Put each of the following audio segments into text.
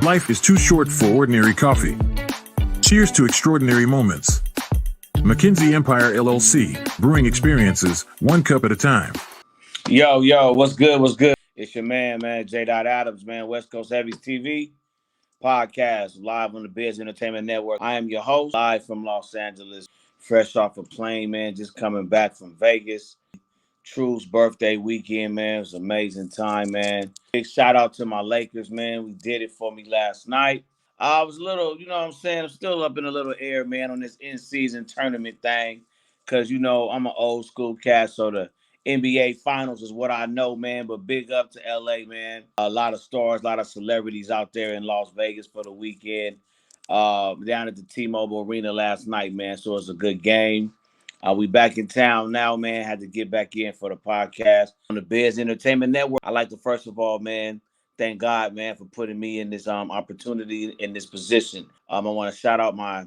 Life is too short for ordinary coffee. Cheers to extraordinary moments. McKinsey Empire LLC, brewing experiences, one cup at a time. Yo, what's good? What's good? It's your man, J. Adams, man. Westcoast Heavies TV podcast, live on the Biz Entertainment Network. I am your host, live from Los Angeles, fresh off a plane, man. Just coming back from Vegas. True's birthday weekend, man. It was an amazing time, man. Big shout out to my Lakers, man. We did it for me last night. I was a little, you know what I'm saying? I'm still up in a little air, man, on this in-season tournament thing. Because, you know, I'm an old school cat, so the NBA Finals is what I know, man. But big up to LA, man. A lot of stars, a lot of celebrities out there in Las Vegas for the weekend. Down at the T-Mobile Arena last night, man. So it was a good game. We back in town now, man. Had to get back in for the podcast on the Biz Entertainment Network. I'd like to, first of all, man, thank God, man, for putting me in this opportunity, in this position. I want to shout out my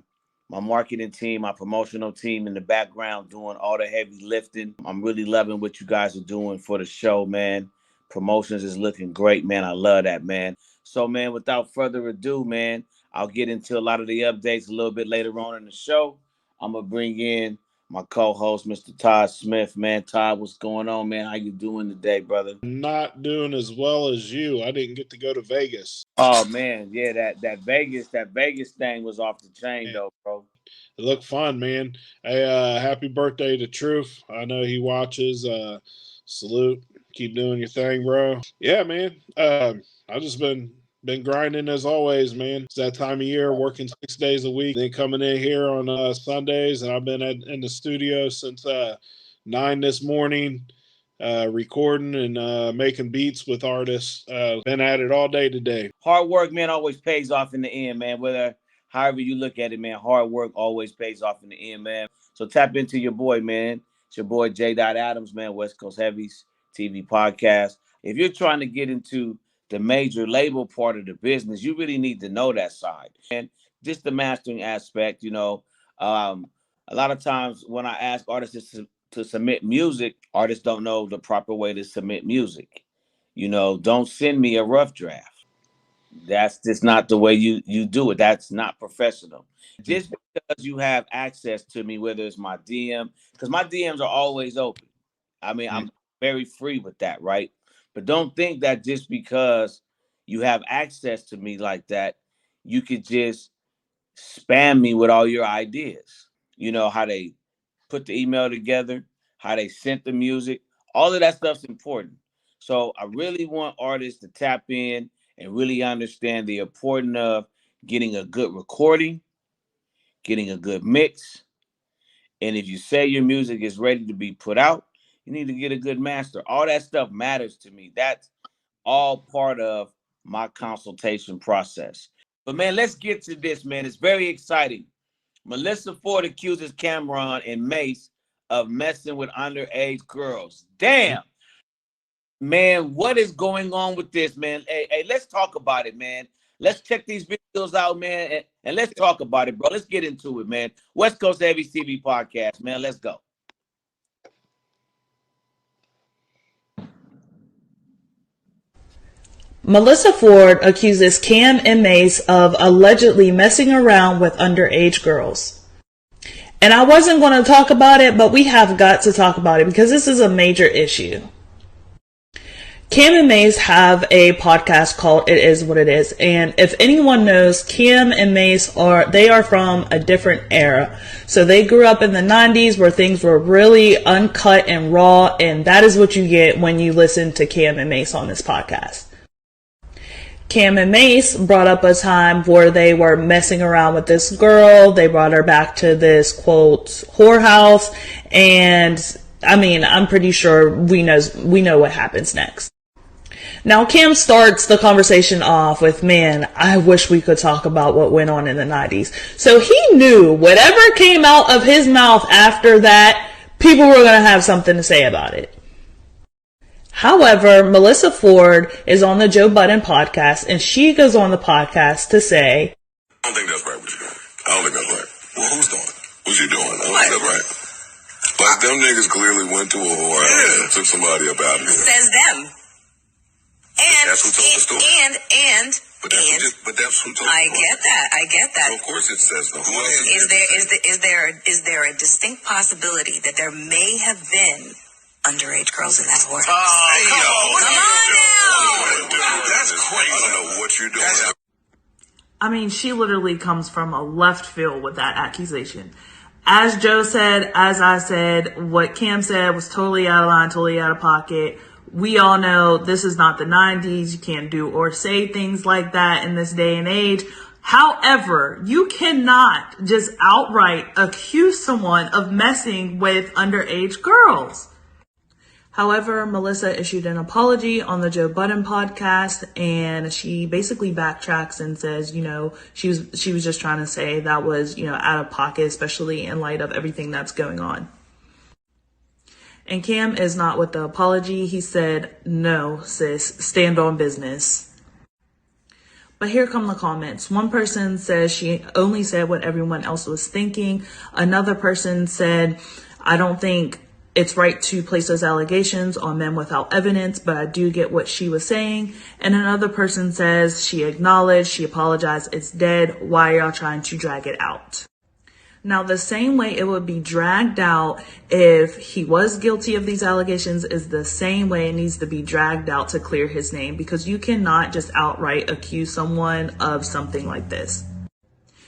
marketing team, my promotional team in the background doing all the heavy lifting. I'm really loving what you guys are doing for the show, man. Promotions is looking great, man. I love that, man. So, man, without further ado, man, I'll get into a lot of the updates a little bit later on in the show. I'm going to bring in my co-host, Mr. Todd Smith, man. Todd, what's going on, man? How you doing today, brother? Not doing as well as you. I didn't get to go to Vegas. Oh man, yeah, that Vegas thing was off the chain, man. Though, bro. It looked fun, man. Hey, happy birthday to Truth. I know he watches. Salute. Keep doing your thing, bro. Yeah, man. I've just been grinding as always, man. It's that time of year, working 6 days a week, then coming in here on Sundays, and I've been in the studio since 9 this morning, recording and making beats with artists. Been at it all day today. Hard work, man, always pays off in the end, man. However you look at it, man, hard work always pays off in the end, man. So tap into your boy, man. It's your boy J. Adams, man. West Coast Heavies TV podcast. If you're trying to get into the major label part of the business, you really need to know that side. And just the mastering aspect, you know, a lot of times when I ask artists to submit music, artists don't know the proper way to submit music. You know, don't send me a rough draft. That's just not the way you do it. That's not professional. Just because you have access to me, whether it's my DM, because my DMs are always open. I mean, I'm very free with that, right? But don't think that just because you have access to me like that, you could just spam me with all your ideas. You know, how they put the email together, how they sent the music, all of that stuff's important. So I really want artists to tap in and really understand the importance of getting a good recording, getting a good mix. And if you say your music is ready to be put out, you need to get a good master. All that stuff matters to me. That's all part of my consultation process. But man, let's get to this, man. It's very exciting. Melyssa Ford accuses CamRon and Mace of messing with underage girls. Damn. Man, what is going on with this, man? Hey, let's talk about it, man. Let's check these videos out, man, and let's talk about it, bro. Let's get into it, man. West Coast Heavies TV podcast, man. Let's go. Melyssa Ford accuses Cam and Mace of allegedly messing around with underage girls. And I wasn't going to talk about it, but we have got to talk about it because this is a major issue. Cam and Mace have a podcast called It Is What It Is. And if anyone knows, Cam and Mace are from a different era. So they grew up in the 90s where things were really uncut and raw. And that is what you get when you listen to Cam and Mace on this podcast. Cam and Mace brought up a time where they were messing around with this girl. They brought her back to this, quote, whorehouse. And I mean, I'm pretty sure we know what happens next. Now, Cam starts the conversation off with, man, I wish we could talk about what went on in the 90s. So he knew whatever came out of his mouth after that, people were going to have something to say about it. However, Melyssa Ford is on the Joe Budden podcast, and she goes on the podcast to say, I don't think that's right what you're doing. I don't think that's right. Well, who's doing? What you doing? I don't think that's right. Like, them niggas clearly went to a whore and took somebody up out of here. Says them. That's who told the story. But that's who told the story. I get that. So of course it says no. Is there a distinct possibility that there may have been underage girls in that horse? Oh, come on now. That's crazy. I don't know what you're doing. I mean, she literally comes from a left field with that accusation. As Joe said, as I said, what Cam said was totally out of line, totally out of pocket. We all know this is not the 90s. You can't do or say things like that in this day and age. However, you cannot just outright accuse someone of messing with underage girls. However, Melyssa issued an apology on the Joe Budden podcast, and she basically backtracks and says, she was just trying to say that was, out of pocket, especially in light of everything that's going on. And Cam is not with the apology. He said, no, sis, stand on business. But here come the comments. One person says she only said what everyone else was thinking. Another person said, I don't think it's right to place those allegations on men without evidence, but I do get what she was saying. And another person says she acknowledged, she apologized, it's dead. Why are y'all trying to drag it out? Now, the same way it would be dragged out if he was guilty of these allegations is the same way it needs to be dragged out to clear his name, because you cannot just outright accuse someone of something like this.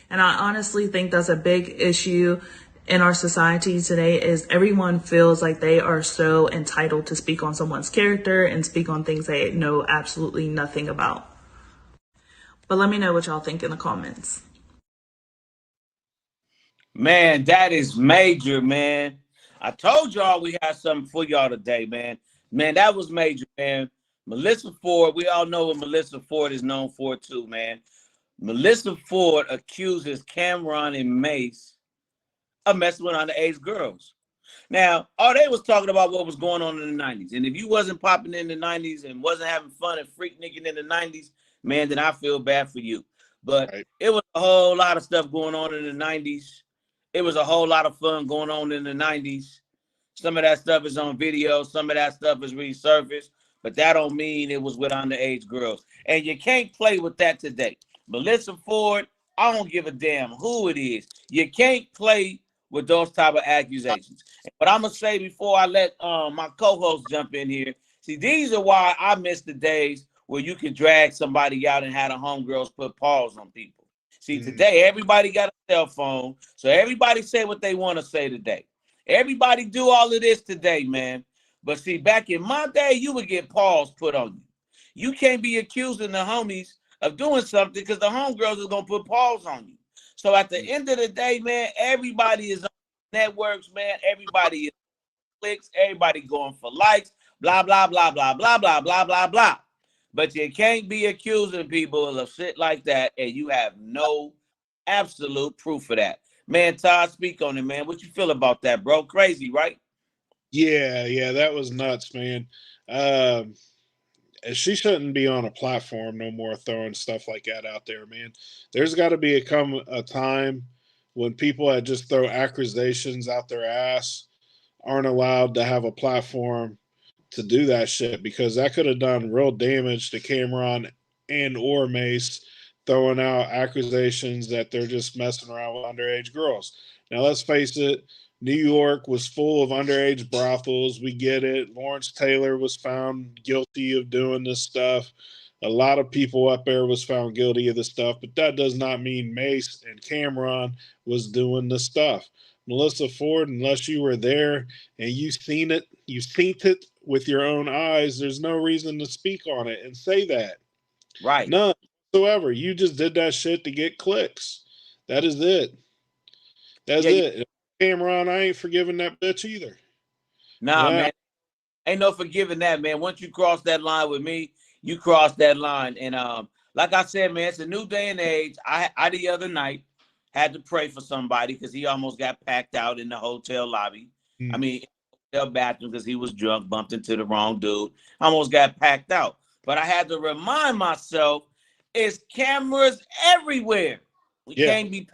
And I honestly think that's a big issue in our society today, is everyone feels like they are so entitled to speak on someone's character and speak on things they know absolutely nothing about. But let me know what y'all think in the comments. Man, that is major, man. I told y'all we had something for y'all today, man. Man, that was major, man. Melyssa Ford, we all know what Melyssa Ford is known for too, man. Melyssa Ford accuses CamRon and Mace of messing with underage girls. Now, all they was talking about what was going on in the 90s. And if you wasn't popping in the 90s and wasn't having fun and freaknicking in the 90s, man, then I feel bad for you. But It was a whole lot of stuff going on in the 90s. It was a whole lot of fun going on in the 90s. Some of that stuff is on video. Some of that stuff is resurfaced. But that don't mean it was with underage girls. And you can't play with that today. Melyssa Ford, I don't give a damn who it is. You can't play with those type of accusations. But I'm going to say before I let my co-host jump in here, see, these are why I miss the days where you could drag somebody out and have the homegirls put paws on people. See, today, everybody got a cell phone, so everybody say what they want to say today. Everybody do all of this today, man. But see, back in my day, you would get paws put on you. You can't be accusing the homies of doing something because the homegirls are going to put paws on you. So at the end of the day, man, everybody is on networks, man. Everybody is clicks. Everybody going for likes, blah, blah, blah, blah, blah, blah, blah, blah, blah. But you can't be accusing people of shit like that, and you have no absolute proof of that. Man, Todd, speak on it, man. What you feel about that, bro? Crazy, right? Yeah, that was nuts, man. She shouldn't be on a platform no more throwing stuff like that out there, man. There's got to be a time when people that just throw accusations out their ass aren't allowed to have a platform to do that shit, because that could have done real damage to CamRon and or Mace, throwing out accusations that they're just messing around with underage girls. Now, let's face it, New York was full of underage brothels. We get it. Lawrence Taylor was found guilty of doing this stuff. A lot of people up there was found guilty of this stuff, but that does not mean Mace and CamRon was doing the stuff. Melyssa Ford, unless you were there and you've seen it with your own eyes, there's no reason to speak on it and say that. Right. None whatsoever. You just did that shit to get clicks. That is it. That's it. CamRon, I ain't forgiving that bitch either. Nah, man. Ain't no forgiving that, man. Once you cross that line with me, you cross that line. And like I said, man, it's a new day and age. I the other night had to pray for somebody because he almost got packed out in the hotel lobby. I mean, hotel bathroom, because he was drunk, bumped into the wrong dude. Almost got packed out. But I had to remind myself, it's cameras everywhere. We can't be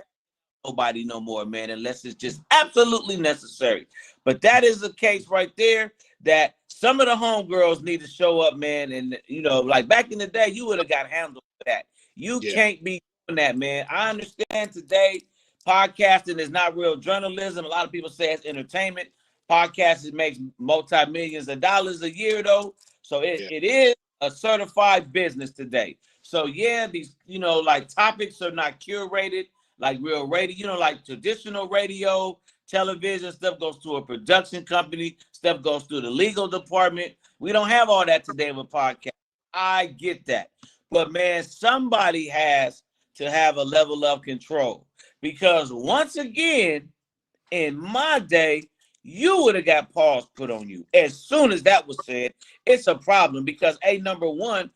nobody no more, man, unless it's just absolutely necessary. But that is the case right there, that some of the homegirls need to show up, man. And like back in the day, you would have got handled for that. You can't be doing that, man. I understand today podcasting is not real journalism. A lot of people say it's entertainment. Podcasting makes multi-millions of dollars a year, though. So it is a certified business today. So yeah, these like topics are not curated like real radio. Like traditional radio, television stuff goes to a production company. Stuff goes through the legal department. We don't have all that today with podcasts. I get that, but man, somebody has to have a level of control, because once again, in my day, you would have got pause put on you as soon as that was said. It's a problem because number one,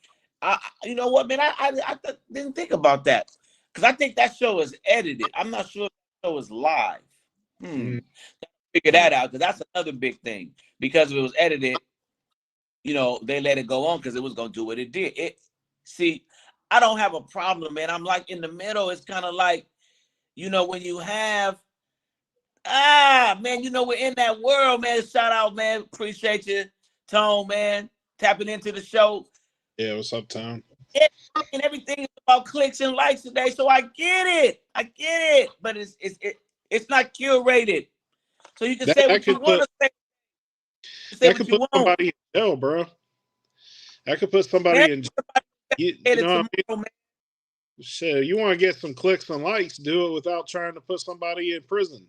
you know what, man, I didn't think about that, because I think that show is edited. I'm not sure if that show is live. Figure that out, because that's another big thing. Because if it was edited, they let it go on because it was gonna do what it did. See, I don't have a problem, man. I'm like in the middle. It's kind of like, when you have man, we're in that world, man. Shout out, man. Appreciate you, Tone, man, tapping into the show. Yeah, what's up, Tone? And everything is about clicks and likes today, so I get it. But it's not curated, so you can say what you want to say. That could put somebody in jail, bro. That could put somebody in jail. You know what I mean? Shit, you want to get some clicks and likes, do it without trying to put somebody in prison.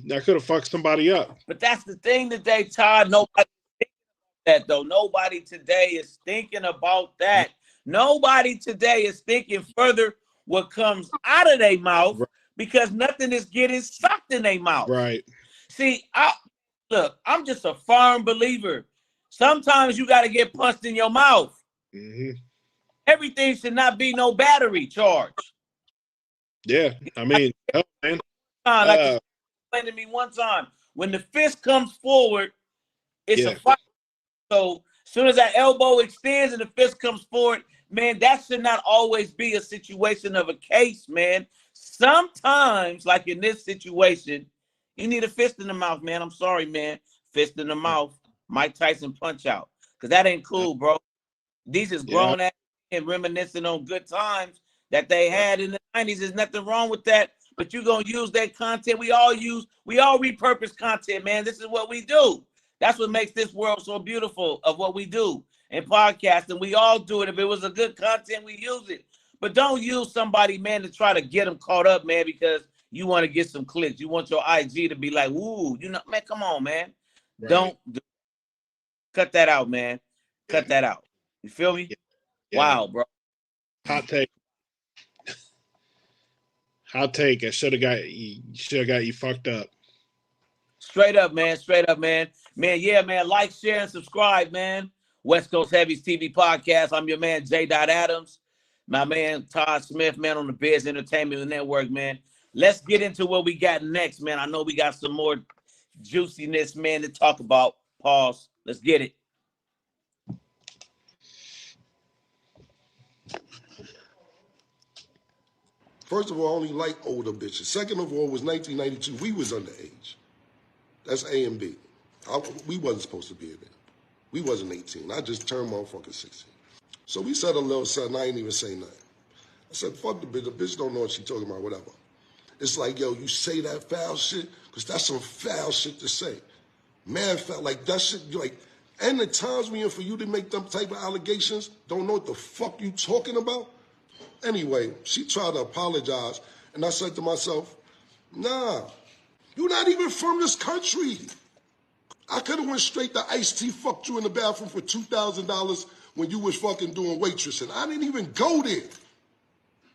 That could have fucked somebody up. But that's the thing today, Todd. Nobody thinking about that, though. Nobody today is thinking about that. Nobody today is thinking further what comes out of their mouth, because nothing is getting sucked in their mouth. Right. See, I'm just a firm believer. Sometimes you got to get punched in your mouth. Mm-hmm. Everything should not be no battery charge. Yeah, I mean, man. Like explained to me one time, when the fist comes forward, it's a fight. So as soon as that elbow extends and the fist comes forward, man, that should not always be a situation of a case, man. Sometimes, like in this situation, you need a fist in the mouth, man. I'm sorry, man. Fist in the mouth, Mike Tyson punch out, because that ain't cool, bro. These is grown ass and reminiscing on good times that they had in the 90s. There's nothing wrong with that. But you're going to use that content. We all repurpose content, man. This is what we do. That's what makes this world so beautiful of what we do in podcasting. We all do it. If it was a good content, we use it. But don't use somebody, man, to try to get them caught up, man, because you want to get some clicks. You want your IG to be like, ooh, man, come on, man. Right. Cut that out, man. Cut that out. You feel me? Yeah. Wow, bro. Hot take. Hot take. I should have got you fucked up. Straight up, man. Man, yeah, man. Like, share, and subscribe, man. Westcoast Heavies TV podcast. I'm your man, J. Adams. My man, Todd Smith, man, on the Biz Entertainment Network, man. Let's get into what we got next, man. I know we got some more juiciness, man, to talk about. Pause. Let's get it. First of all, I only like older bitches. Second of all, it was 1992. We was underage. That's A and B. We wasn't supposed to be in there. We wasn't 18. I just turned motherfucking 16. So we said a little something. I ain't even say nothing. I said, fuck the bitch. The bitch don't know what she talking about, whatever. It's like, yo, you say that foul shit, because that's some foul shit to say. Man, felt like that shit, like, and the times we in for you to make them type of allegations, don't know what the fuck you talking about. Anyway, she tried to apologize, and I said to myself, nah, you're not even from this country. I could have went straight to Ice-T, fucked you in the bathroom for $2,000 when you was fucking doing waitressing. I didn't even go there.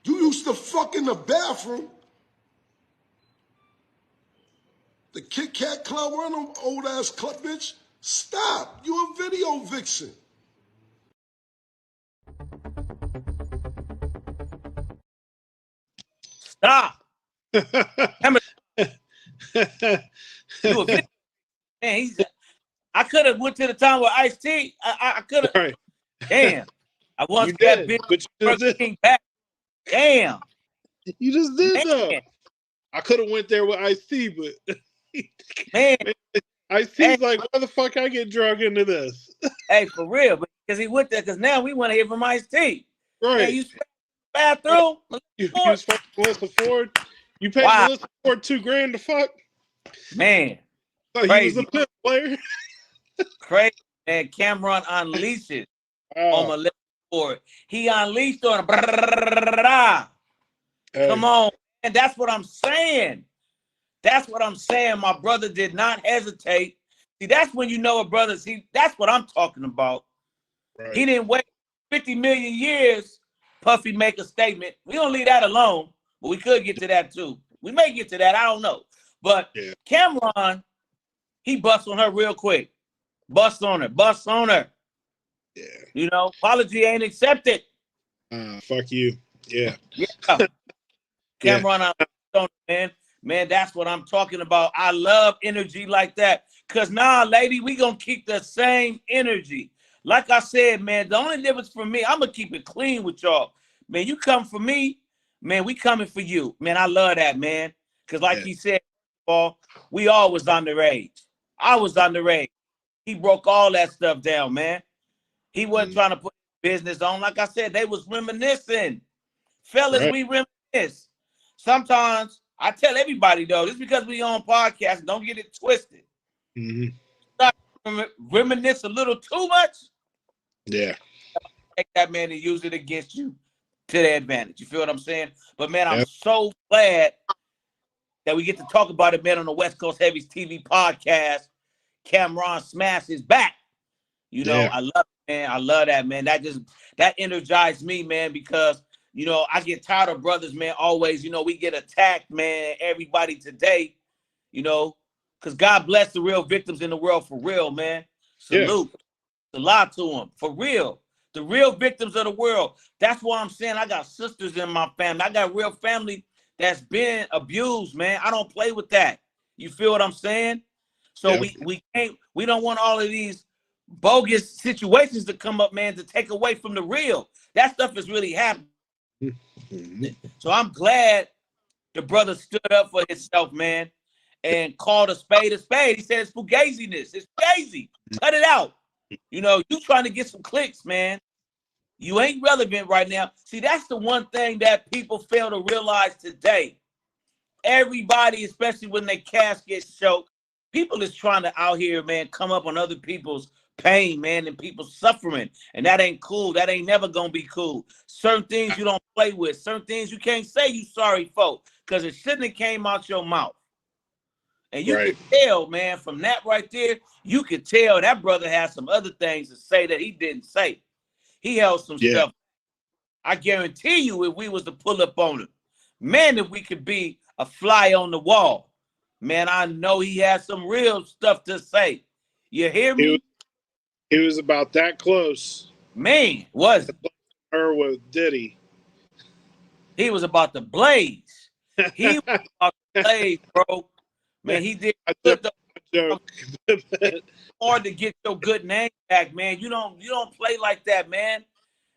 You used to fuck in the bathroom. The Kit Kat Club, one of them old-ass club bitch. Stop. You a video vixen. Stop. You a man, I could have went to the time with Ice-T. I could have. Right. Damn. I once got bitch back. Damn. You just did though. I could have went there with Ice-T, but man, Ice-T's like, why the fuck I get drug into this? Hey, for real, because he went there. Because now we want to hear from Ice-T. Right. Man, you bathroom. You was fucking Melyssa Ford. You paid Wow. Melyssa Ford $2,000 to fuck. Man, So crazy. he was a pimp player. Crazy, man. CamRon unleashes on Melyssa Ford. He unleashed on him. Hey. Come on, man. That's what I'm saying. That's what I'm saying. My brother did not hesitate. See, that's when you know a brother. See, that's what I'm talking about. Right. He didn't wait 50 million years. Puffy make a statement. We don't leave that alone, but we could get to that too. We may get to that. I don't know. But CamRon, he busts on her real quick. Busts on her. Yeah. You know, apology ain't accepted. Fuck you. Yeah. Yeah. CamRon, man, that's what I'm talking about. I love energy like that. Cause nah, lady, we gonna keep the same energy. Like I said, man, the only difference for me, I'm gonna keep it clean with y'all. Man, you come for me, man, we coming for you. Man, I love that, man. Cause like he said, we all was underage. I was underage. He broke all that stuff down, man. He wasn't trying to put business on. Like I said, they was reminiscing. Fellas, we reminisce. Sometimes I tell everybody though, just because we on podcast, don't get it twisted. Stop reminisce a little too much. Yeah. Take that man and use it against you to their advantage. You feel what I'm saying? But man, I'm so glad that we get to talk about it, man, on the West Coast Heavies TV podcast. CamRon Smash is back. You know, I love it, man. I love that, man. That energized me, man, because you know, I get tired of brothers, man, always, you know, we get attacked, man, everybody today, you know, because God bless the real victims in the world for real, man. Salute. A lot to them, for real. The real victims of the world. That's why I'm saying I got sisters in my family. I got real family that's been abused, man. I don't play with that. You feel what I'm saying? So we don't want all of these bogus situations to come up, man, to take away from the real. That stuff is really happening. So I'm glad the brother stood up for himself, man, and called a spade a spade. He said it's fugaziness. It's fugazi. Cut it out. You know, you trying to get some clicks, man. You ain't relevant right now. See, that's the one thing that people fail to realize today. Everybody, especially when they casket show, people is trying to out here, man, come up on other people's pain, man, and people's suffering. And that ain't cool. That ain't never gonna be cool. Certain things you don't play with. Certain things you can't say you sorry for, because it shouldn't have came out your mouth. And you could tell, man, from that right there, you could tell that brother has some other things to say that he didn't say. He held some stuff. I guarantee you, if we was to pull up on him, man, if we could be a fly on the wall, man, I know he has some real stuff to say. You hear me? He was about that close. Man, was her with Diddy. He was about to blaze. He was about to blaze, bro. Man, he did good. It's hard to get your good name back, man. You don't play like that, man.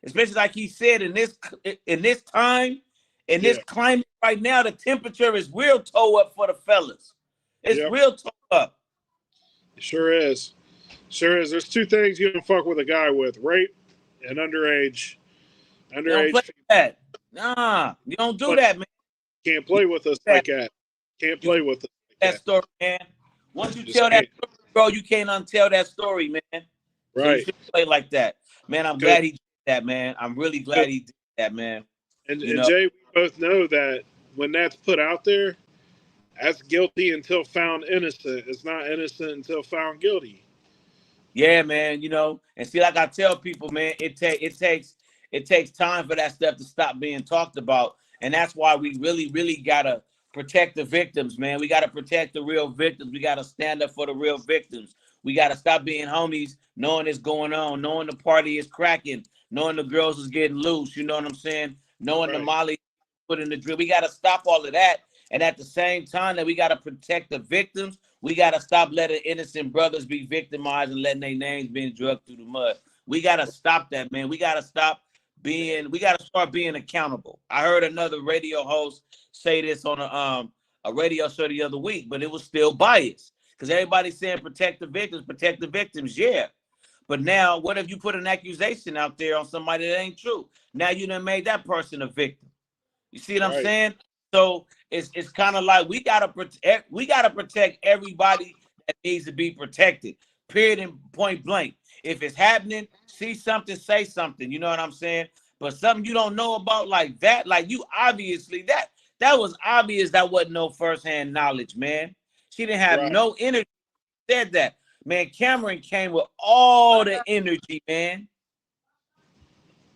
Especially like he said, in this time, in this climate right now, the temperature is real toe up for the fellas. It's real toe up. It sure is. Sure is. There's two things you don't fuck with a guy with: rape and underage. You don't play that. Nah, you don't do that, man. Can't play with us like that. Can't play with us like that story, man. Once you tell that story, bro, you can't untell that story, man. Right. So you shouldn't play like that. Man, I'm glad he did that, man. I'm really glad he did that, man. And Jay, we both know that when that's put out there, that's guilty until found innocent. It's not innocent until found guilty. Yeah, man, you know, and see, like I tell people, man, it takes time for that stuff to stop being talked about. And that's why we really, really gotta protect the victims, man. We gotta protect the real victims. We gotta stand up for the real victims. We gotta stop being homies, knowing it's going on, knowing the party is cracking, knowing the girls is getting loose, you know what I'm saying? Knowing the Molly put in the drill. We gotta stop all of that. And at the same time that we gotta protect the victims, we gotta stop letting innocent brothers be victimized and letting their names being dragged through the mud. We gotta stop that, man. We gotta start being accountable. I heard another radio host say this on a radio show the other week, but it was still biased. Because everybody's saying protect the victims, yeah. But now, what if you put an accusation out there on somebody that ain't true? Now you done made that person a victim. You see what I'm saying? So it's kind of like we gotta protect everybody that needs to be protected. Period and point blank. If it's happening, see something, say something. You know what I'm saying? But something you don't know about like that, like you obviously that was obvious. That wasn't no firsthand knowledge, man. She didn't have no energy. Said that, man. CamRon came with all the energy, man.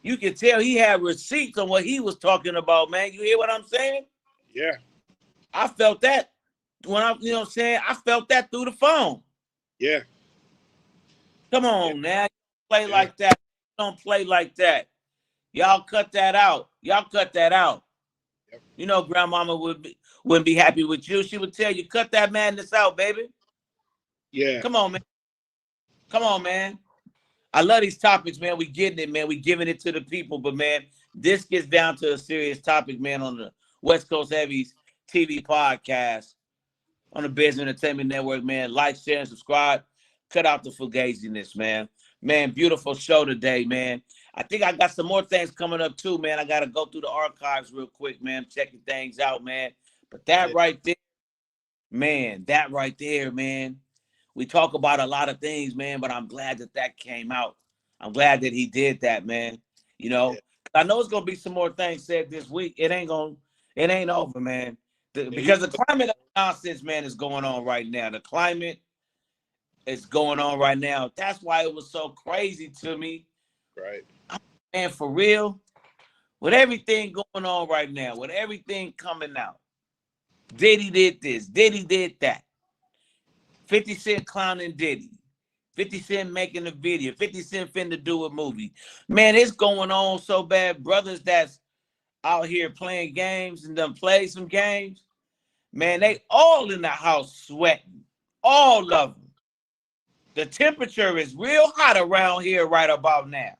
You can tell he had receipts on what he was talking about, man. You hear what I'm saying? Yeah. I felt that when you know what I'm saying? I felt that through the phone. Yeah. Come on, now. Play like that. Don't play like that. Y'all cut that out. Y'all cut that out. Yep. You know, grandmama wouldn't be happy with you. She would tell you, cut that madness out, baby. Yeah. Come on, man. Come on, man. I love these topics, man. We getting it, man. We giving it to the people. But, man, this gets down to a serious topic, man, on the Westcoast Heavies TV podcast on the Biz Entertainment Network, man. Like, share, and subscribe. Cut out the fugaziness, man. Man, beautiful show today, man. I think I got some more things coming up, too, man. I got to go through the archives real quick, man. Checking things out, man. But that right there, man, we talk about a lot of things, man, but I'm glad that came out. I'm glad that he did that, man. You know, I know it's going to be some more things said this week. It ain't over, man. Because the climate of nonsense, man, is going on right now. The climate is going on right now. That's why it was so crazy to me. Right. Man, for real, with everything going on right now, with everything coming out, Diddy did this, Diddy did that. 50 Cent clowning Diddy. 50 Cent making a video. 50 Cent finna do a movie. Man, it's going on so bad. Brothers that's out here playing games and done play some games, man, they all in the house sweating. All of them. The temperature is real hot around here right about now.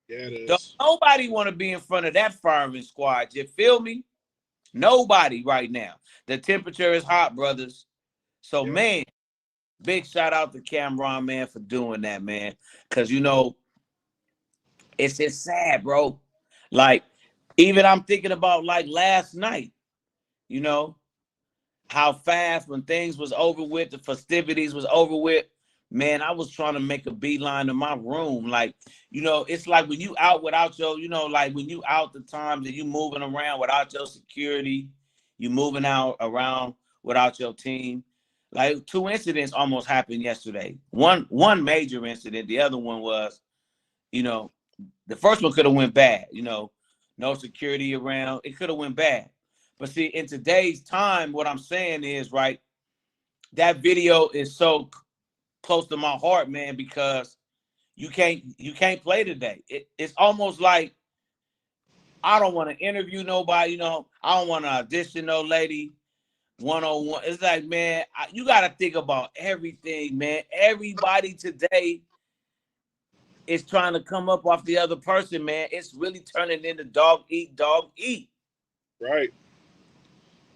Yeah, it is. Don't nobody want to be in front of that firing squad. You feel me? Nobody right now. The temperature is hot, brothers. So, man, big shout out to CamRon, man, for doing that, man. Because, you know, it's just sad, bro. Like, even I'm thinking about, like, last night, you know, how fast when things was over with, the festivities was over with, man, I was trying to make a beeline to my room. Like, you know, it's like when you out without your, you know, like when you out the times that you moving around without your security, you moving out around without your team. Like 2 incidents almost happened yesterday. One major incident. The other one was, you know, the first one could have went bad, you know, no security around. It could have went bad. But see, in today's time, what I'm saying is, right, that video is so close to my heart, man, because you can't play today. It's almost like I don't want to interview nobody, you know. I don't want to audition no lady one-on-one. It's like, man, you got to think about everything, man. Everybody today is trying to come up off the other person, man. It's really turning into dog eat, dog eat. Right.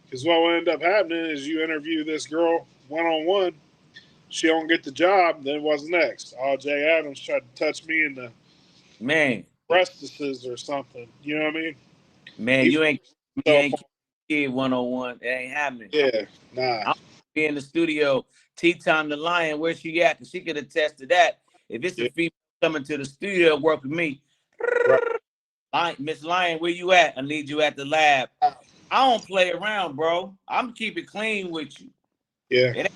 Because what will end up happening is you interview this girl one-on-one, she don't get the job, then what's next? Oh, Jay Adams tried to touch me in the breastises or something. You know what I mean? Man, you ain't kid one-on-one. It ain't happening. Yeah, nah. I'm be in the studio. T-Time the Lion, where she at? Because she could attest to that. If it's a female coming to the studio to work with me, right. Miss Lion, where you at? I need you at the lab. I don't play around, bro. I'm keep it clean with you. Yeah. It ain't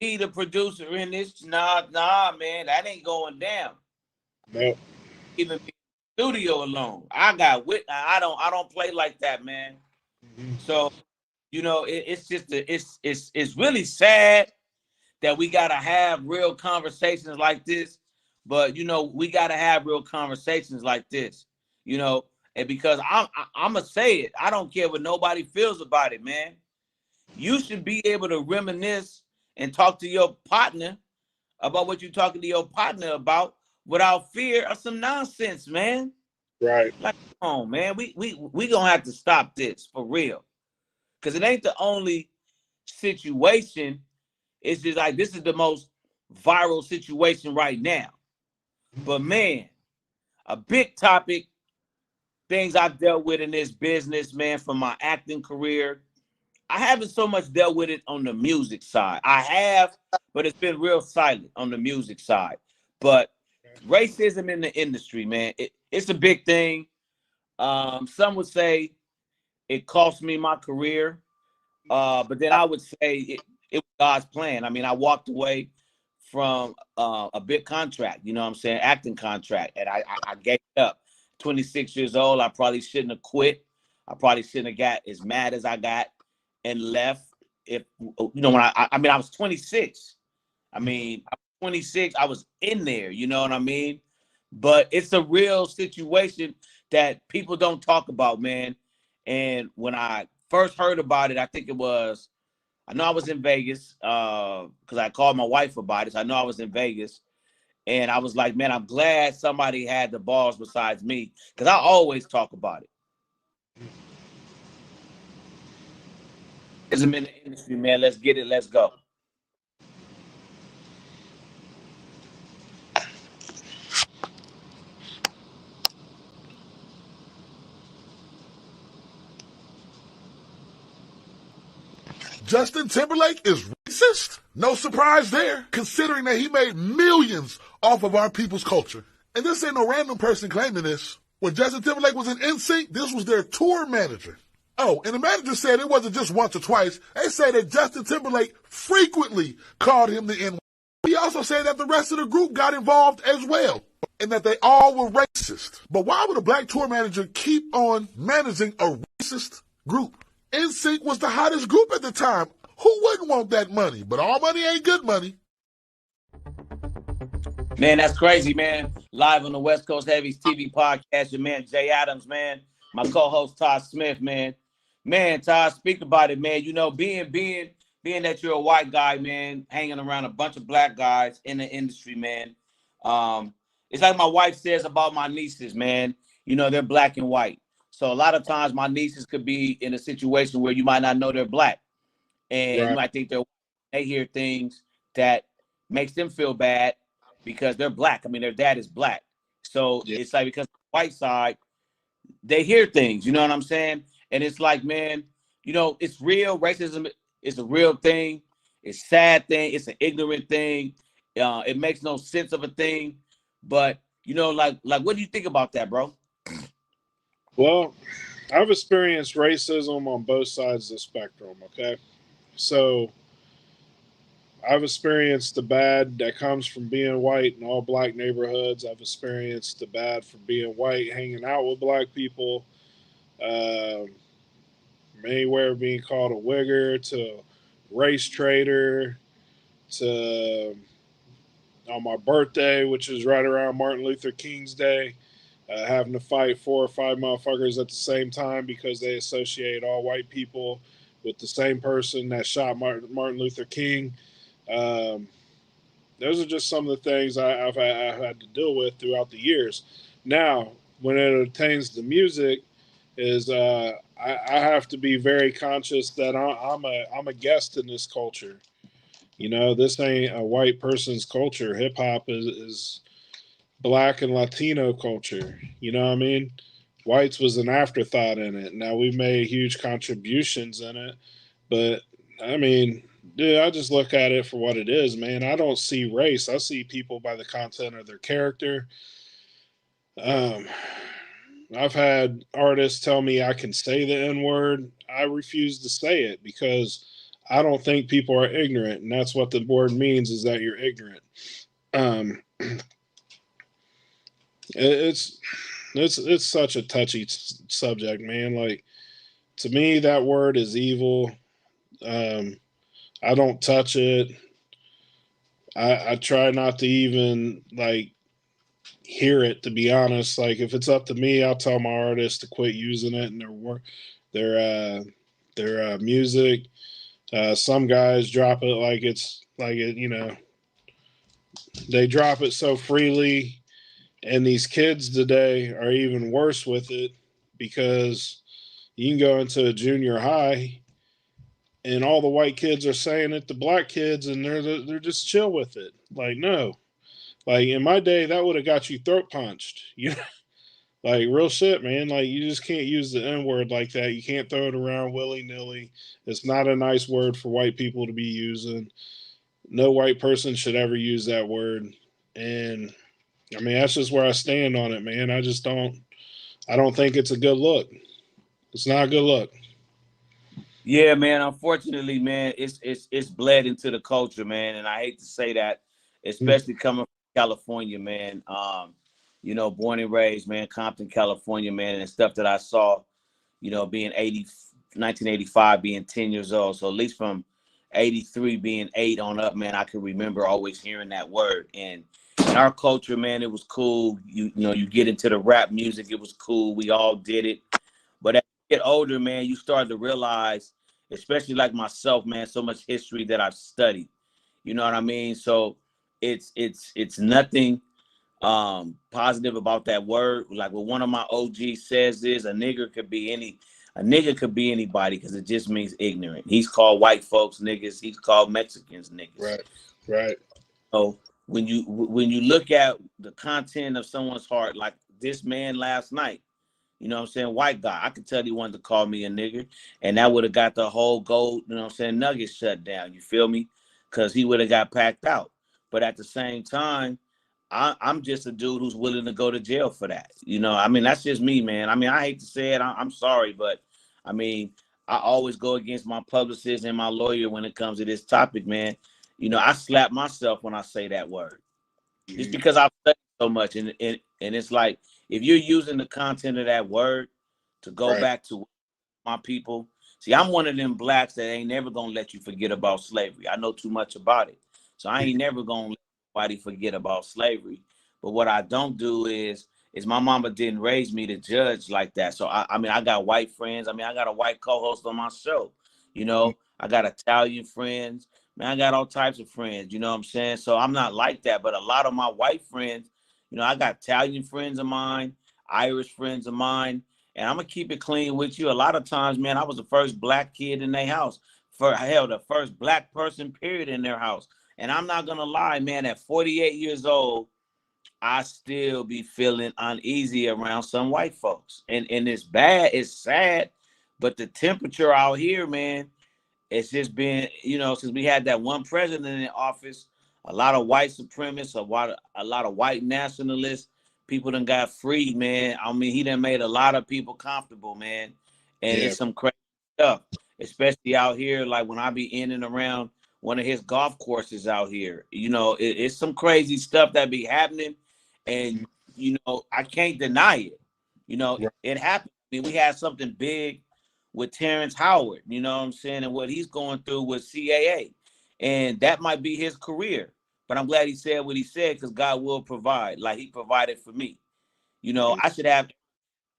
me, the producer in this. Nah, man, that ain't going down. No. Even be in the studio alone. I don't play like that, man. Mm-hmm. So, you know, it's just it's really sad that we gotta have real conversations like this. But you know, we gotta have real conversations like this. You know, and because I'm gonna say it, I don't care what nobody feels about it, man. You should be able to reminisce and talk to your partner about what you're talking to your partner about without fear of some nonsense, man. Right. Like, come on, man. We gonna have to stop this for real. Because it ain't the only situation. It's just like this is the most viral situation right now. But man, a big topic, things I've dealt with in this business, man, from my acting career. I haven't so much dealt with it on the music side. I have, but it's been real silent on the music side. But racism in the industry, man, it's a big thing. Some would say it cost me my career. But then I would say it was God's plan. I mean, I walked away from a big contract, you know what I'm saying, acting contract, and I gave it up. 26 years old, I probably shouldn't have quit. I probably shouldn't have got as mad as I got and left. If you know, when I mean, I was 26. I mean, I was 26. I was in there. You know what I mean? But it's a real situation that people don't talk about, man. And when I first heard about it, I think it was, I know I was in Vegas because I called my wife about it. So I know I was in Vegas. And I was like, man, I'm glad somebody had the balls besides me because I always talk about it. I'm in the industry, man. Let's get it. Let's go. Justin Timberlake is racist? No surprise there, considering that he made millions off of our people's culture. And this ain't no random person claiming this. When Justin Timberlake was in NSYNC, this was their tour manager. Oh, and the manager said it wasn't just once or twice. They say that Justin Timberlake frequently called him the N-word. He also said that the rest of the group got involved as well, and that they all were racist. But why would a black tour manager keep on managing a racist group? NSYNC was the hottest group at the time. Who wouldn't want that money? But all money ain't good money. Man, that's crazy, man. Live on the Westcoast Heavies TV podcast, your man Jay Adams, man. My co-host Todd Smith, man. Man, Todd, speak about it, man. You know, being that you're a white guy, man, hanging around a bunch of black guys in the industry, man. It's like my wife says about my nieces, man. You know, they're black and white. So a lot of times my nieces could be in a situation where you might not know they're black. And Right. you might think they hear things that makes them feel bad because they're black. I mean, their dad is black. So It's like because the white side, they hear things, you know what I'm saying? And it's like, man, you know, it's real. Racism is a real thing. It's a sad thing. It's an ignorant thing. It makes no sense of a thing. But, you know, like what do you think about that, bro? Well, I've experienced racism on both sides of the spectrum, okay? So I've experienced the bad that comes from being white in all black neighborhoods. I've experienced the bad from being white, hanging out with black people, anywhere being called a wigger to race traitor to on my birthday, which is right around Martin Luther King's Day, having to fight 4 or 5 motherfuckers at the same time because they associate all white people with the same person that shot Martin Luther King. Those are just some of the things I've had to deal with throughout the years. Now, when it pertains to music, is I have to be very conscious that I'm a guest in this culture. You know, this ain't a white person's culture. Hip hop is black and Latino culture. You know what I mean? Whites was an afterthought in it. Now we've made huge contributions in it, but I mean, dude, I just look at it for what it is, man. I don't see race. I see people by the content of their character. I've had artists tell me I can say the N-word. I refuse to say it because I don't think people are ignorant, and that's what the word means, is that you're ignorant. It's such a touchy subject, man. Like, to me, that word is evil. I don't touch it. I try not to even like hear it, to be honest. Like, if it's up to me, I'll tell my artists to quit using it in their work, their music. Some guys drop it like it's like it, you know, they drop it so freely. And these kids today are even worse with it because you can go into a junior high and all the white kids are saying it to black kids, and they're just chill with it. Like, no, like in my day, that would have got you throat punched. You know, like real shit, man. Like you just can't use the N word like that. You can't throw it around willy nilly. It's not a nice word for white people to be using. No white person should ever use that word. And I mean, that's just where I stand on it, man. I don't think it's a good look. It's not a good look. Yeah, man. Unfortunately, man, it's bled into the culture, man. And I hate to say that, especially coming from California, man. You know, born and raised, man, Compton, California, man, and stuff that I saw, you know, being 1985, being 10 years old. So at least from 83 being 8 on up, man, I can remember always hearing that word. And in our culture, man, it was cool. You know, you get into the rap music, it was cool. We all did it. But as you get older, man, you start to realize, especially like myself, man, so much history that I've studied. You know what I mean? So it's nothing positive about that word. Like what one of my OGs says is a nigger could be anybody because it just means ignorant. He's called white folks niggas. He's called Mexicans niggas. Right. So when you look at the content of someone's heart, like this man last night, you know what I'm saying, white guy, I could tell he wanted to call me a nigger, and that would have got the whole gold, you know what I'm saying, nugget shut down. You feel me? Because he would have got packed out. But at the same time, I'm just a dude who's willing to go to jail for that. You know, I mean, that's just me, man. I mean, I hate to say it. I'm sorry, but I mean, I always go against my publicist and my lawyer when it comes to this topic, man. You know, I slap myself when I say that word. Just because I've studied so much. And it's like, if you're using the content of that word to go back to my people, see, I'm one of them blacks that ain't never going to let you forget about slavery. I know too much about it. So I ain't never going to let anybody forget about slavery. But what I don't do is my mama didn't raise me to judge like that. So, I mean, I got white friends. I mean, I got a white co-host on my show. You know, I got Italian friends. Man, I got all types of friends. You know what I'm saying? So I'm not like that. But a lot of my white friends, you know, I got Italian friends of mine, Irish friends of mine. And I'm going to keep it clean with you. A lot of times, man, I was the first black kid in their house. The first black person, period, in their house. And I'm not going to lie, man, at 48 years old, I still be feeling uneasy around some white folks. And it's bad, it's sad, but the temperature out here, man, it's just been, you know, since we had that one president in office, a lot of white supremacists, a lot of white nationalists, people done got freed, man. I mean, he done made a lot of people comfortable, man. And it's some crazy stuff, especially out here, like when I be in and around one of his golf courses out here. You know, it's some crazy stuff that be happening. And, you know, I can't deny it. You know, it happened. I mean, we had something big with Terrence Howard, you know what I'm saying, and what he's going through with CAA. And that might be his career. But I'm glad he said what he said because God will provide, like he provided for me. You know, I should have,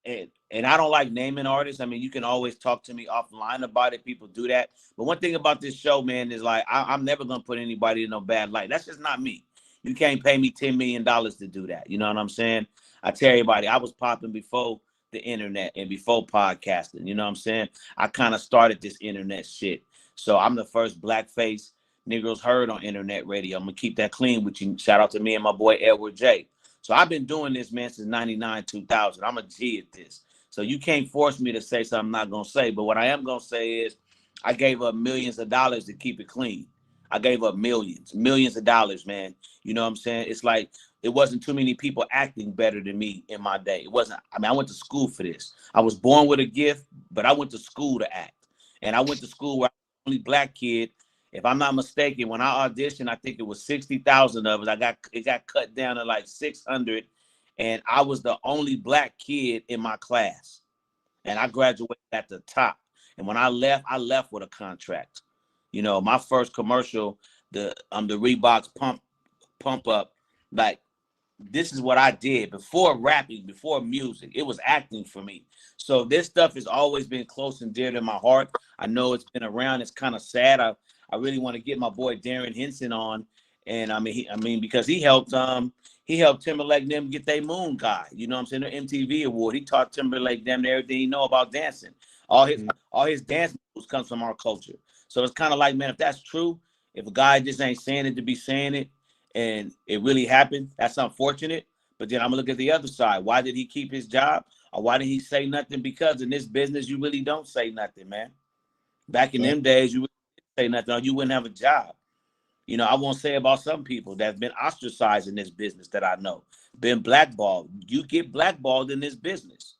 and I don't like naming artists. I mean, you can always talk to me offline about it. People do that. But one thing about this show, man, is like, I'm never going to put anybody in no bad light. That's just not me. You can't pay me $10 million to do that. You know what I'm saying? I tell everybody, I was popping before the internet and before podcasting. You know what I'm saying? I kind of started this internet shit. So I'm the first blackface Negroes heard on internet radio. I'm going to keep that clean with you. Shout out to me and my boy Edward J. So I've been doing this, man, since 99, 2000. I'm a G at this. So you can't force me to say something I'm not going to say. But what I am going to say is I gave up millions of dollars to keep it clean. I gave up millions of dollars, man. You know what I'm saying? It's like it wasn't too many people acting better than me in my day. It wasn't. I mean, I went to school for this. I was born with a gift, but I went to school to act. And I went to school where I was the only black kid. If I'm not mistaken, when I auditioned, I think it was 60,000 of us. It got cut down to like 600. And I was the only black kid in my class. And I graduated at the top. And when I left with a contract. You know, my first commercial, the Reeboks pump up, like this is what I did before rapping, before music. It was acting for me. So this stuff has always been close and dear to my heart. I know it's been around. It's kind of sad. I really want to get my boy Darren Henson on, and I mean because he helped Timberlake and them get their Moon guy. You know what I'm saying? The MTV award. He taught Timberlake them everything he know about dancing. All his dance moves comes from our culture. So it's kind of like, man, if that's true, if a guy just ain't saying it to be saying it, and it really happened, that's unfortunate. But then I'm gonna look at the other side. Why did he keep his job? Or why did he say nothing? Because in this business, you really don't say nothing, man. Back in them days, you wouldn't say nothing, or you wouldn't have a job. You know, I won't say about some people that's been ostracized in this business that I know, been blackballed. You get blackballed in this business.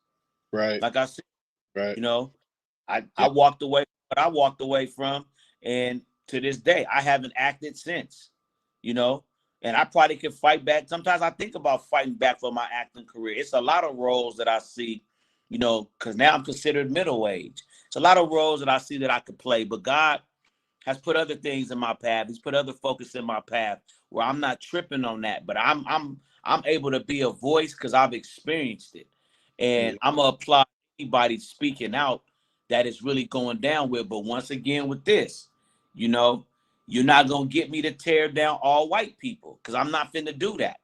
Right. Like I said, Right. you know, I walked away from what I walked away from. And to this day, I haven't acted since, you know, and I probably could fight back. Sometimes I think about fighting back for my acting career. It's a lot of roles that I see, you know, because now I'm considered middle age. It's a lot of roles that I see that I could play, but God has put other things in my path. He's put other focus in my path where I'm not tripping on that, but I'm able to be a voice because I've experienced it. And I'm gonna apply anybody speaking out that is really going down with. But once again, with this, you know, you're not gonna get me to tear down all white people because I'm not finna do that.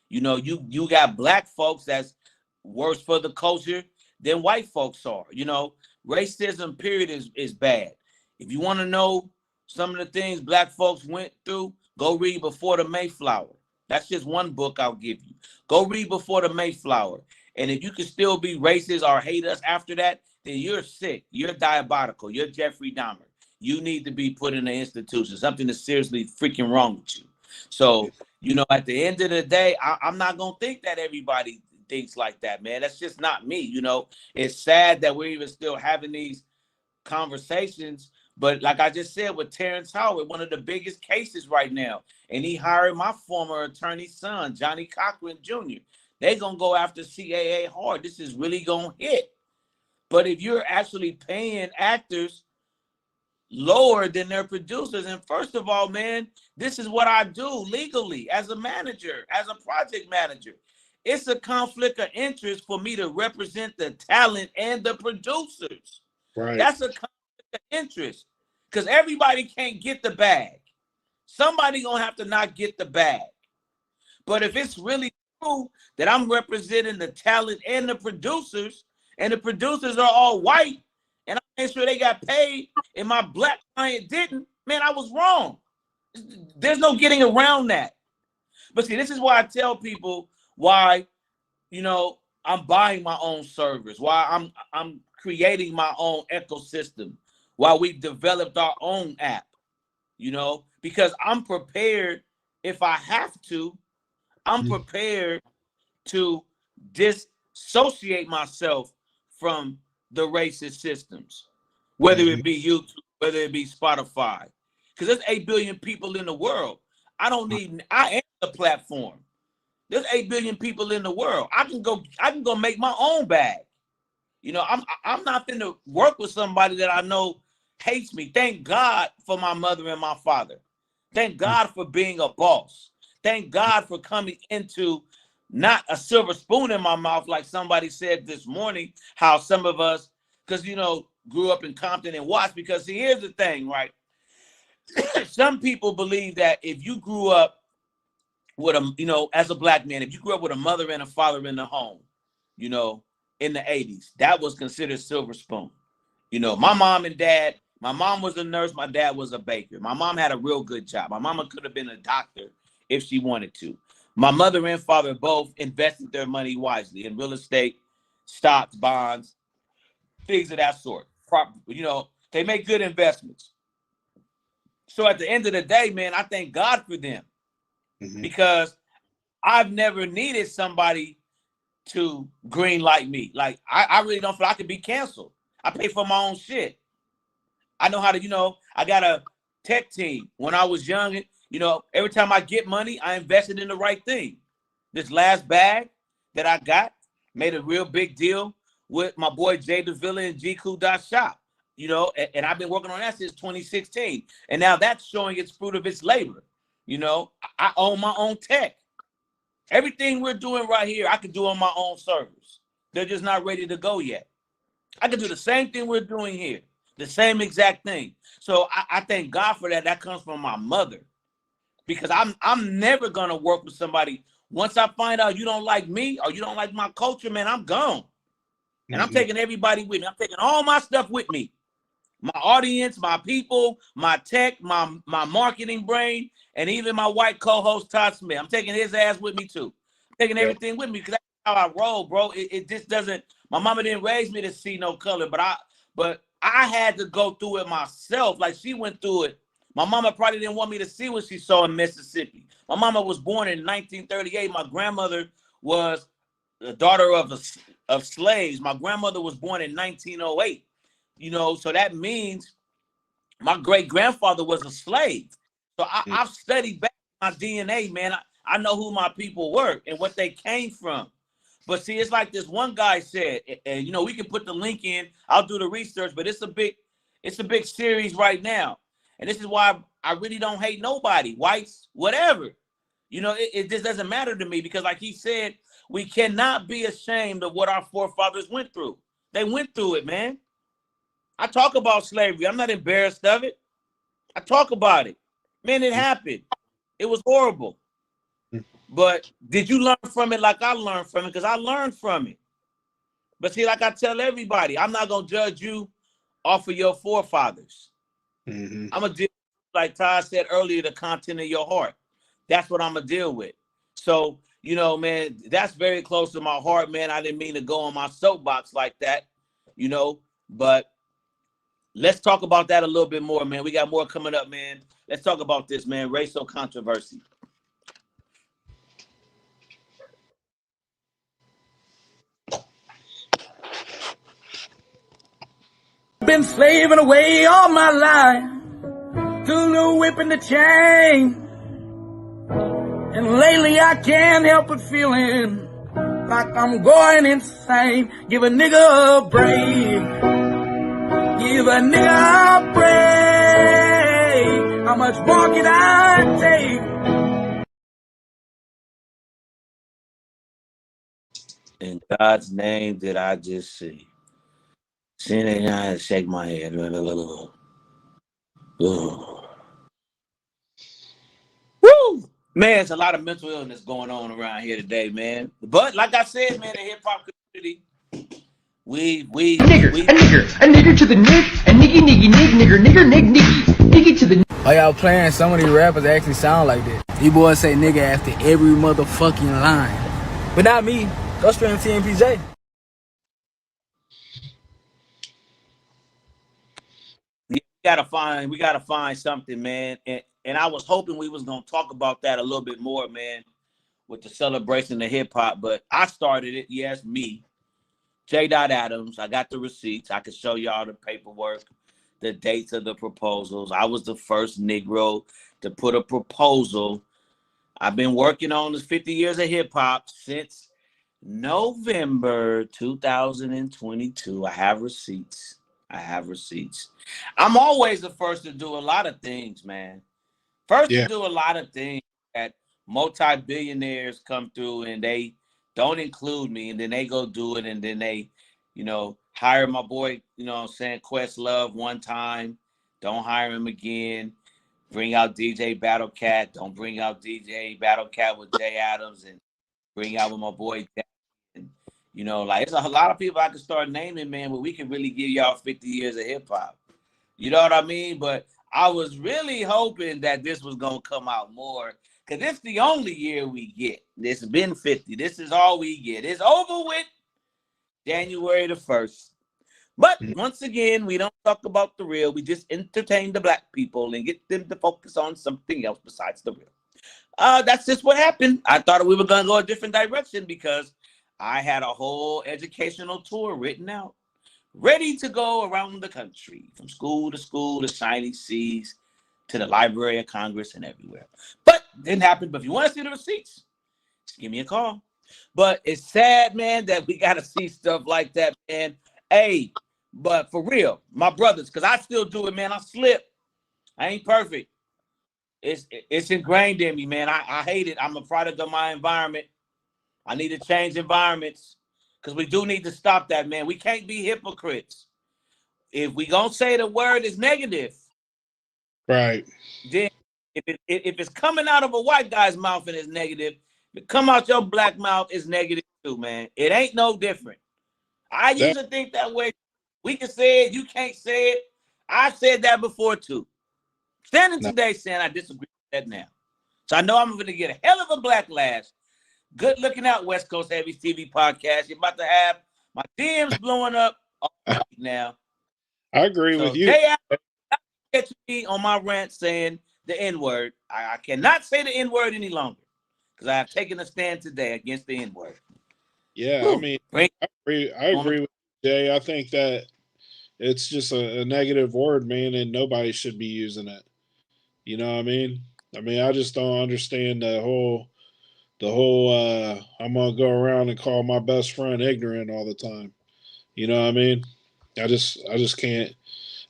You know, you got black folks that's worse for the culture than white folks are. You know, racism period is bad. If you want to know some of the things black folks went through, go read Before the Mayflower. That's just one book I'll give you. Go read Before the Mayflower. And if you can still be racist or hate us after that, then you're sick. You're diabolical. You're Jeffrey Dahmer. You need to be put in an institution. Something is seriously freaking wrong with you. So, you know, at the end of the day, I'm not going to think that everybody thinks like that, man. That's just not me. You know, it's sad that we're even still having these conversations. But like I just said with Terrence Howard, one of the biggest cases right now, and he hired my former attorney's son, Johnny Cochran Jr. They're going to go after CAA hard. This is really going to hit. But if you're actually paying actors lower than their producers, and first of all, man, this is what I do legally as a manager, as a project manager. It's a conflict of interest for me to represent the talent and the producers. Right. That's a conflict of interest because everybody can't get the bag. Somebody gonna have to not get the bag. But if it's really true that I'm representing the talent and the producers are all white, and I made sure they got paid, and my black client didn't, man, I was wrong. There's no getting around that. But see, this is why I tell people why, you know, I'm buying my own servers, why I'm creating my own ecosystem, why we've developed our own app, you know, because I'm prepared if I have to. I'm prepared to dissociate myself from the racist systems, whether it be YouTube, whether it be Spotify, because there's 8 billion people in the world. I am the platform. There's 8 billion people in the world. I can go make my own bag. You know, I'm not gonna work with somebody that I know hates me. Thank God for my mother and my father. Thank God for being a boss. Thank God for coming into not a silver spoon in my mouth, like somebody said this morning, how some of us, because, you know, grew up in Compton and Watts, because see, here's the thing, right? Some people believe that if you grew up with a, you know, as a black man, if you grew up with a mother and a father in the home, you know, in the 80s, that was considered silver spoon. You know, my mom and dad, my mom was a nurse, my dad was a baker. My mom had a real good job. My mama could have been a doctor if she wanted to. My mother and father both invested their money wisely in real estate, stocks, bonds, things of that sort. You know, they make good investments. So at the end of the day, man, I thank God for them because I've never needed somebody to green light me. Like, I really don't feel I could be canceled. I pay for my own shit. I know how to, you know, I got a tech team. When I was young, you know, every time I get money, I invested in the right thing. This last bag that I got made a real big deal with my boy Jay Davila and GQ.shop, you know, and I've been working on that since 2016. And now that's showing its fruit of its labor. You know, I own my own tech. Everything we're doing right here, I could do on my own servers. They're just not ready to go yet. I could do the same thing we're doing here, the same exact thing. So I thank God for that. That comes from my mother, because I'm never gonna work with somebody. Once I find out you don't like me or you don't like my culture, man, I'm gone. And I'm taking everybody with me. I'm taking all my stuff with me. My audience, my people, my tech, my marketing brain, and even my white co-host Todd Smith. I'm taking his ass with me too. I'm taking everything with me because that's how I roll, bro. It just doesn't. My mama didn't raise me to see no color, but I had to go through it myself. Like she went through it. My mama probably didn't want me to see what she saw in Mississippi. My mama was born in 1938. My grandmother was the daughter of slaves. My grandmother was born in 1908. You know, so that means my great-grandfather was a slave. So I've studied back my DNA, man. I know who my people were and what they came from. But see, it's like this one guy said, and you know, we can put the link in. I'll do the research, but it's a big series right now. And this is why I really don't hate nobody, whites, whatever. You know, it just doesn't matter to me because, like he said, we cannot be ashamed of what our forefathers went through. They went through it, man. I talk about slavery. I'm not embarrassed of it. I talk about it. Man, it happened. It was horrible. But did you learn from it like I learned from it? Because I learned from it. But see, like I tell everybody, I'm not going to judge you off of your forefathers. I'm going to deal, like Todd said earlier, the content of your heart. That's what I'm going to deal with. So, you know, man, that's very close to my heart, man. I didn't mean to go on my soapbox like that, you know, but let's talk about that a little bit more, man. We got more coming up, man. Let's talk about this, man. Racial controversy. Been slaving away all my life to the whip and the chain. And lately I can't help but feeling like I'm going insane. Give a nigga a break. Give a nigga a break. How much more can I take? In God's name did I just see. Seeing it, I had to shake my head. Woo! Man, it's a lot of mental illness going on around here today, man. But like I said, man, the hip hop community, we a nigger to the nig, a niggy to the. Oh, y'all playing? Some of these rappers actually sound like that. These boys say nigga after every motherfucking line. But not me. Go straight to TMPJ. we gotta find something, man. And I was hoping we was gonna talk about that a little bit more, man, with the celebration of hip hop. But I started it, yes, me. J. Adams. I got the receipts. I can show y'all the paperwork, the dates of the proposals. I was the first Negro to put a proposal. I've been working on this 50 years of hip hop since November 2022. I have receipts. I'm always the first to do a lot of things, man. To do a lot of things that multi-billionaires come through and they don't include me, and then they go do it, and then they, you know, hire my boy, you know what I'm saying, Questlove one time, don't hire him again. Bring out DJ Battle Cat, don't bring out DJ Battle Cat with Jay Adams, and bring out with my boy Jack. And, you know, like, it's a lot of people I can start naming, man, but we can really give y'all 50 years of hip hop. You know what I mean? But I was really hoping that this was going to come out more, because it's the only year we get. It's been 50. This is all we get. It's over with January the 1st. But once again, we don't talk about the real. We just entertain the black people and get them to focus on something else besides the real. That's just what happened. I thought we were going to go a different direction because I had a whole educational tour written out, ready to go around the country, from school to shiny seas, to the Library of Congress and everywhere. But it didn't happen. But if you want to see the receipts, just give me a call. But it's sad, man, that we got to see stuff like that, man. Hey, but for real, my brothers, because I still do it, man. I slip. I ain't perfect. It's ingrained in me, man. I hate it. I'm a product of my environment. I need to change environments, because we do need to stop that, man. We can't be hypocrites. If we gonna say the word is negative, right, then if it's coming out of a white guy's mouth and it's negative, if it come out your black mouth, it's negative too, man. It ain't no different. I used to think that way. We can say it, you can't say it. I said that before too. Standing today saying I disagree with that now. So I know I'm going to get a hell of a backlash. Good looking out, West Coast Heavies TV podcast. You're about to have my DMs blowing up now. I agree with you. Jay, get me on my rant saying the N-word. I cannot say the N-word any longer because I have taken a stand today against the N-word. Yeah, I mean, I agree with Jay. I think that it's just a negative word, man, and nobody should be using it. You know what I mean? I just don't understand the whole I'm gonna go around and call my best friend ignorant all the time. You know what I mean? I just can't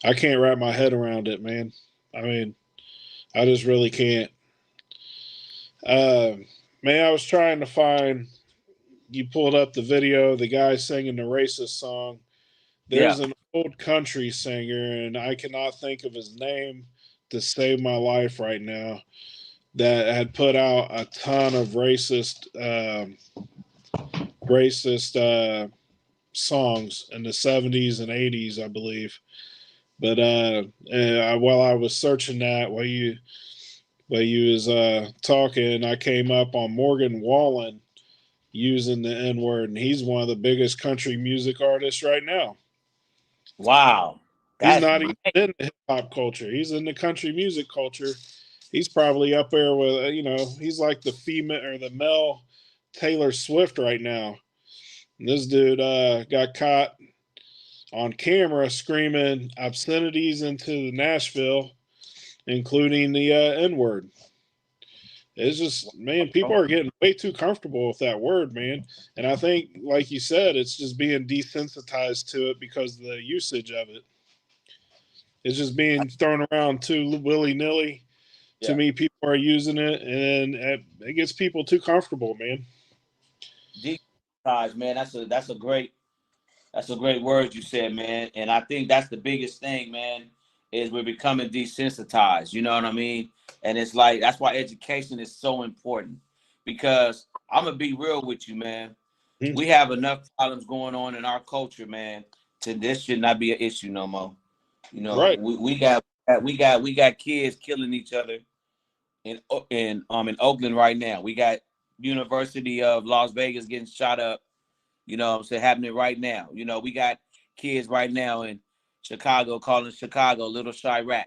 wrap my head around it, man. I mean, I just really can't. Man, I was trying to find, you pulled up the video, the guy singing the racist song. There's an old country singer, and I cannot think of his name to save my life right now, that had put out a ton of racist songs in the 70s and 80s, I believe. But while I was searching that, while you was talking, I came up on Morgan Wallen using the N-word, and he's one of the biggest country music artists right now. Wow. He's not even in the hip-hop culture. He's in the country music culture. He's probably up there with, he's like the female or the male Taylor Swift right now. And this dude got caught on camera screaming obscenities into Nashville, including the N-word. It's just, man, people are getting way too comfortable with that word, man. And I think, like you said, it's just being desensitized to it because of the usage of it. It's just being thrown around too willy-nilly. To me, people are using it, and it gets people too comfortable, man. Desensitized, man. That's a great word you said, man. And I think that's the biggest thing, man, is we're becoming desensitized. You know what I mean? And it's like, that's why education is so important, because I'm going to be real with you, man. We have enough problems going on in our culture, man, to this should not be an issue no more. You know, right. we got kids killing each other in Oakland right now. We got University of Las Vegas getting shot up. You know what I'm saying? Happening right now. You know, we got kids right now in Chicago calling Chicago Little Chirac.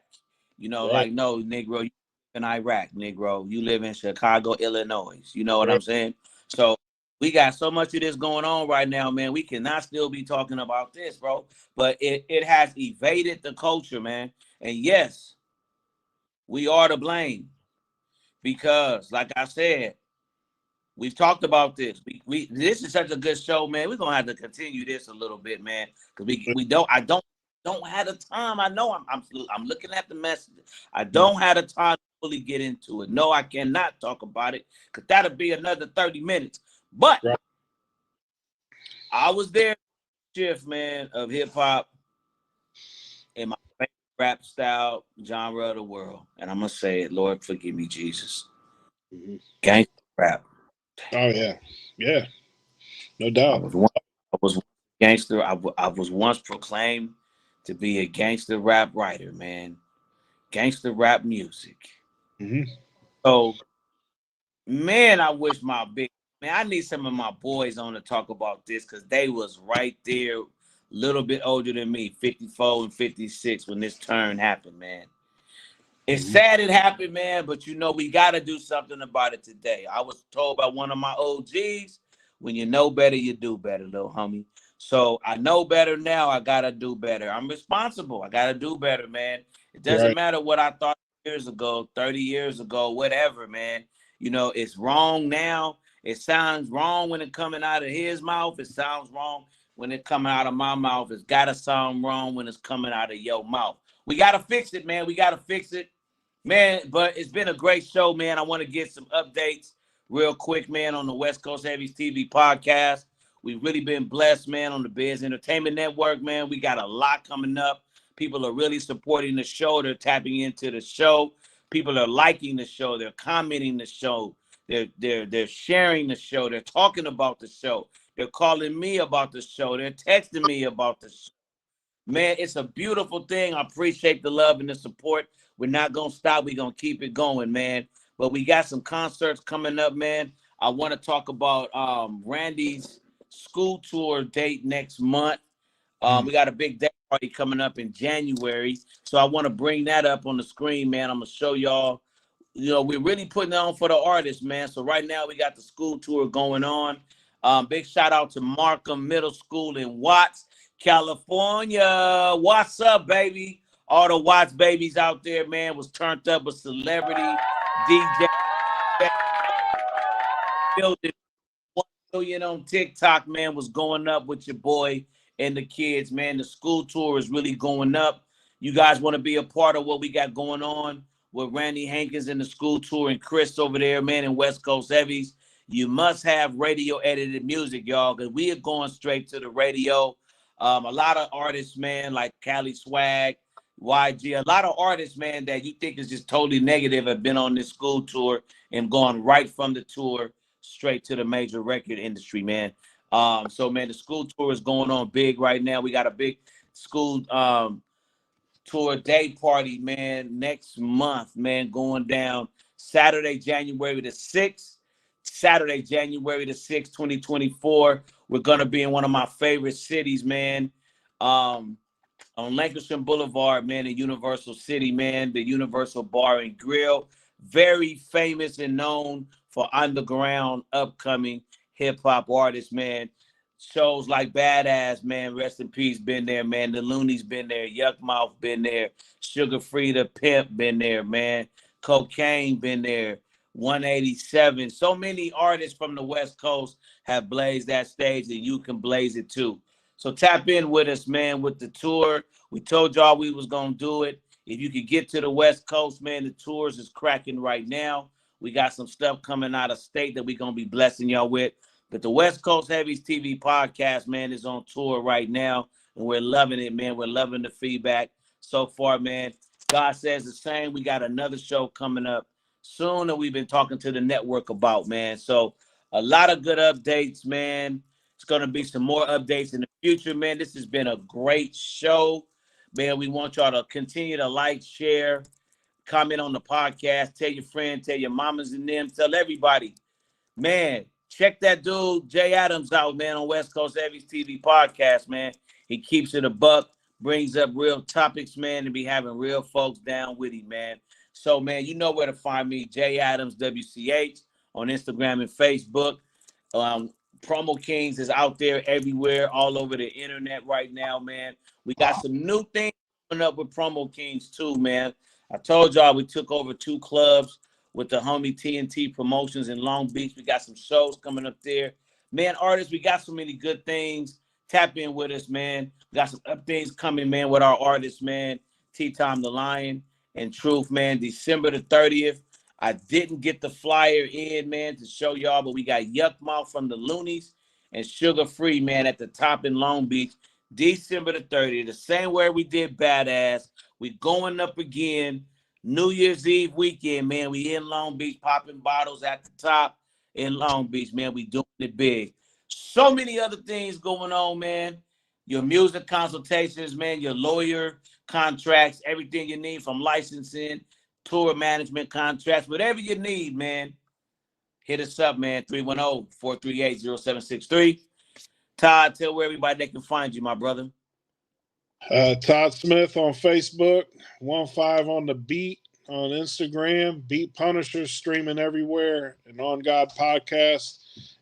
You know, right. Like, no, Negro, you live in Iraq, Negro. You live in Chicago, Illinois. You know what I'm saying? So we got so much of this going on right now, man. We cannot still be talking about this, bro. But it has evaded the culture, man. And yes, we are to blame. Because, like I said, we've talked about this. This is such a good show, man. We're gonna have to continue this a little bit, man. Because I don't have the time. I know I'm looking at the message. I don't have the time to fully get into it. No, I cannot talk about it because that'll be another 30 minutes. But I was there, shift, man, of hip hop in my favorite rap style genre of the world, and I'm gonna say it. Lord, forgive me, Jesus. Gangsta rap. Oh yeah, no doubt. I was gangster. I was once proclaimed to be a gangster rap writer, man. Gangster rap music. So, man, I wish I need some of my boys on to talk about this because they was right there, a little bit older than me, 54 and 56 when this turn happened, man. It's sad it happened, man, but you know, we got to do something about it today. I was told by one of my OGs, when you know better, you do better, little homie. So I know better now. I got to do better. I'm responsible. I got to do better, man. It doesn't matter what I thought years ago, 30 years ago, whatever, man. You know, it's wrong now. It sounds wrong when it coming out of his mouth. It sounds wrong when it coming out of my mouth. It's got to sound wrong when it's coming out of your mouth. We got to fix it, man. We got to fix it. Man, but it's been a great show, man. I want to get some updates real quick, man, on the West Coast Heavies TV podcast. We've really been blessed, man, on the Biz Entertainment Network, man. We got a lot coming up. People are really supporting the show. They're tapping into the show. People are liking the show. They're commenting the show. They're sharing the show. They're talking about the show. They're calling me about the show. They're texting me about the show. Man, it's a beautiful thing. I appreciate the love and the support. We're not going to stop. We're going to keep it going, man. But we got some concerts coming up, man. I want to talk about Randy's school tour date next month. We got a big day party coming up in January. So I want to bring that up on the screen, man. I'm going to show y'all. You know, we're really putting it on for the artists, man. So right now we got the school tour going on. Big shout out to Markham Middle School in Watts, California. What's up, baby? All the Watts babies out there, man, was turned up with celebrity DJ building 1 million on TikTok, man, was going up with your boy and the kids, man. The school tour is really going up. You guys want to be a part of what we got going on with Randy Hankins and the school tour and Chris over there, man, in Westcoast Heavies. You must have radio edited music, y'all, because we are going straight to the radio. A lot of artists, man, like Cali Swag, YG, a lot of artists, man, that you think is just totally negative have been on this school tour and gone right from the tour straight to the major record industry, man. So, man, the school tour is going on big right now. We got a big school tour day party, man, next month, man, going down Saturday, January the 6th. Saturday, January the 6th, 2024. We're going to be in one of my favorite cities, man, on Lancaster Boulevard, man, in Universal City, man, the Universal Bar and Grill. Very famous and known for underground, upcoming hip-hop artists, man. Shows like Badass, man, rest in peace, been there, man. The Loonies been there. Yuck Mouth been there. Sugar Free the Pimp been there, man. Cocaine been there. 187. So many artists from the West Coast have blazed that stage, and you can blaze it too. So tap in with us, man, with the tour. We told y'all we was going to do it. If you could get to the West Coast, man, the tours is cracking right now. We got some stuff coming out of state that we're going to be blessing y'all with. But the Westcoast Heavies TV podcast, man, is on tour right now, and we're loving it, man. We're loving the feedback so far, man. God says the same. We got another show coming up soon that we've been talking to the network about, man. So a lot of good updates, man. It's going to be some more updates in the future, man. This has been a great show, man. We want y'all to continue to like, share, comment on the podcast, tell your friends, tell your mamas and them, tell everybody, man. Check that dude, Jay Adams, out, man, on Westcoast Heavies TV podcast, man. He keeps it a buck, brings up real topics, man, and be having real folks down with him, man. So, man, you know where to find me, Jay Adams, WCH, on Instagram and Facebook. Promo Kings is out there everywhere, all over the internet right now, man. We got some new things coming up with Promo Kings, too, man. I told y'all we took over 2 clubs with the homie TNT Promotions in Long Beach. We got some shows coming up there. Man, artists, we got so many good things. Tap in with us, man. We got some updates coming, man, with our artists, man. T-Time the Lion and Truth, man. December the 30th. I didn't get the flyer in, man, to show y'all, but we got Yuck Mouth from the Loonies and Sugar Free, man, at the top in Long Beach. December the 30th, the same way we did Badass. We going up again. New Year's Eve weekend, man. We in Long Beach popping bottles at the top in Long Beach, man. We doing it big. So many other things going on, man. Your music consultations, man. Your lawyer contracts, everything you need from licensing, tour management contracts, whatever you need, man. Hit us up, man. 310-438-0763. Todd, tell where everybody they can find you, my brother. Todd Smith on Facebook, 15 on the Beat on Instagram, Beat Punisher streaming everywhere, and On God podcast.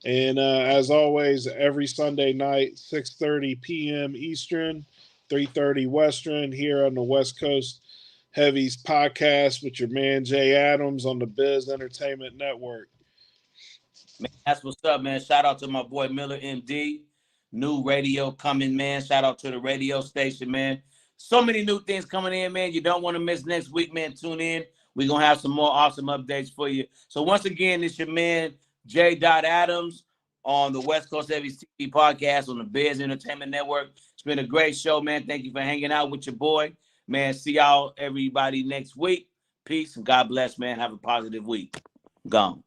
And as always, every Sunday night, 6:30 p.m. Eastern, 3:30 Western, here on the West Coast Heavies podcast with your man Jay Adams on the Biz Entertainment Network. Man, that's what's up, man. Shout out to my boy Miller MD. New radio coming, man. Shout out to the radio station, man. So many new things coming in, man. You don't want to miss next week, man. Tune in. We're going to have some more awesome updates for you. So once again, it's your man, J. Adams, on the West Coast Heavies TV podcast on the Biz Entertainment Network. It's been a great show, man. Thank you for hanging out with your boy. Man, see y'all, everybody, next week. Peace and God bless, man. Have a positive week. Gone.